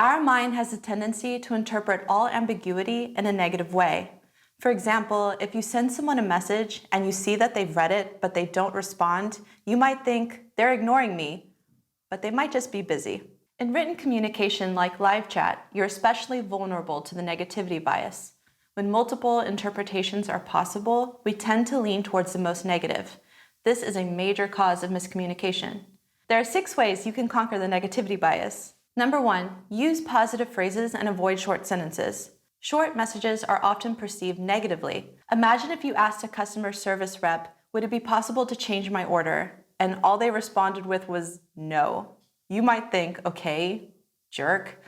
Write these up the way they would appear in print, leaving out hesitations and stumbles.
Our mind has a tendency to interpret all ambiguity in a negative way. For example, if you send someone a message and you see that they've read it but they don't respond, you might think they're ignoring me, but they might just be busy. In written communication like live chat, you're especially vulnerable to the negativity bias. When multiple interpretations are possible, we tend to lean towards the most negative. This is a major cause of miscommunication. There are 6 ways you can conquer the negativity bias. Number 1, use positive phrases and avoid short sentences. Short messages are often perceived negatively. Imagine if you asked a customer service rep, "Would it be possible to change my order?" and all they responded with was no. You might think, okay, jerk.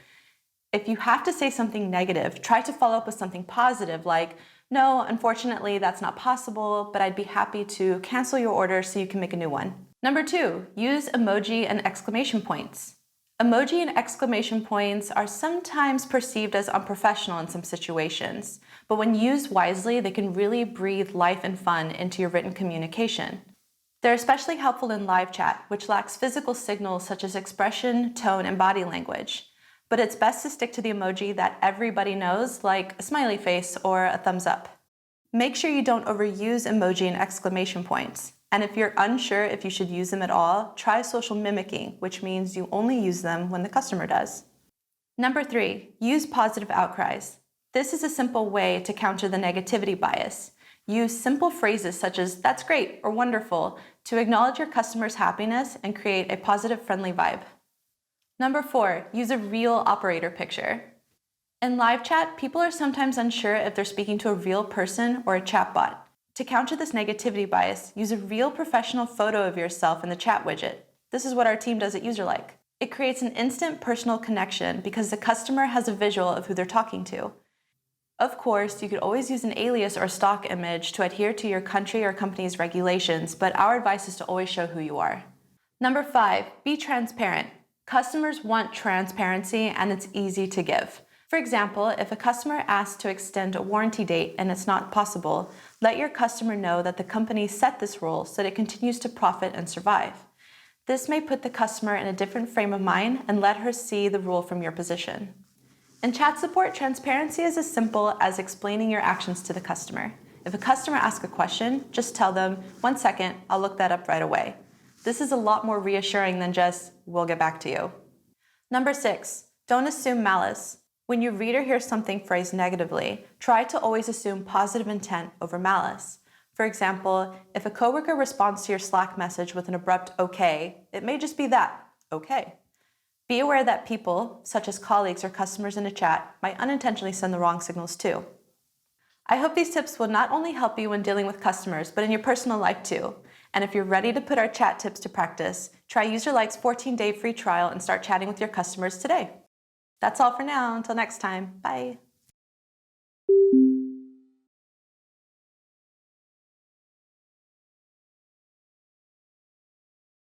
If you have to say something negative, try to follow up with something positive like, "No, unfortunately, that's not possible, but I'd be happy to cancel your order so you can make a new one." Number 2, use emoji and exclamation points. Emoji and exclamation points are sometimes perceived as unprofessional in some situations, but when used wisely, they can really breathe life and fun into your written communication. They're especially helpful in live chat, which lacks physical signals such as expression, tone, and body language. But it's best to stick to the emoji that everybody knows, like a smiley face or a thumbs up. Make sure you don't overuse emoji and exclamation points. And if you're unsure if you should use them at all, try social mimicking, which means you only use them when the customer does. Number 3, use positive outcries. This is a simple way to counter the negativity bias. Use simple phrases such as "that's great" or "wonderful" to acknowledge your customer's happiness and create a positive, friendly vibe. Number 4, use a real operator picture. In live chat, people are sometimes unsure if they're speaking to a real person or a chatbot. To counter this negativity bias, use a real professional photo of yourself in the chat widget. This is what our team does at Userlike. It creates an instant personal connection because the customer has a visual of who they're talking to. Of course, you could always use an alias or stock image to adhere to your country or company's regulations, but our advice is to always show who you are. Number 5, be transparent. Customers want transparency and it's easy to give. For example, if a customer asks to extend a warranty date and it's not possible, let your customer know that the company set this rule so that it continues to profit and survive. This may put the customer in a different frame of mind and let her see the rule from your position. In chat support, transparency is as simple as explaining your actions to the customer. If a customer asks a question, just tell them, "1 second, I'll look that up right away." This is a lot more reassuring than just, "we'll get back to you." Number 6, don't assume malice. When you read or hear something phrased negatively, try to always assume positive intent over malice. For example, if a coworker responds to your Slack message with an abrupt "okay," it may just be that, okay. Be aware that people, such as colleagues or customers in a chat, might unintentionally send the wrong signals too. I hope these tips will not only help you when dealing with customers, but in your personal life too. And if you're ready to put our chat tips to practice, try Userlike's 14-day free trial and start chatting with your customers today. That's all for now. Until next time, bye.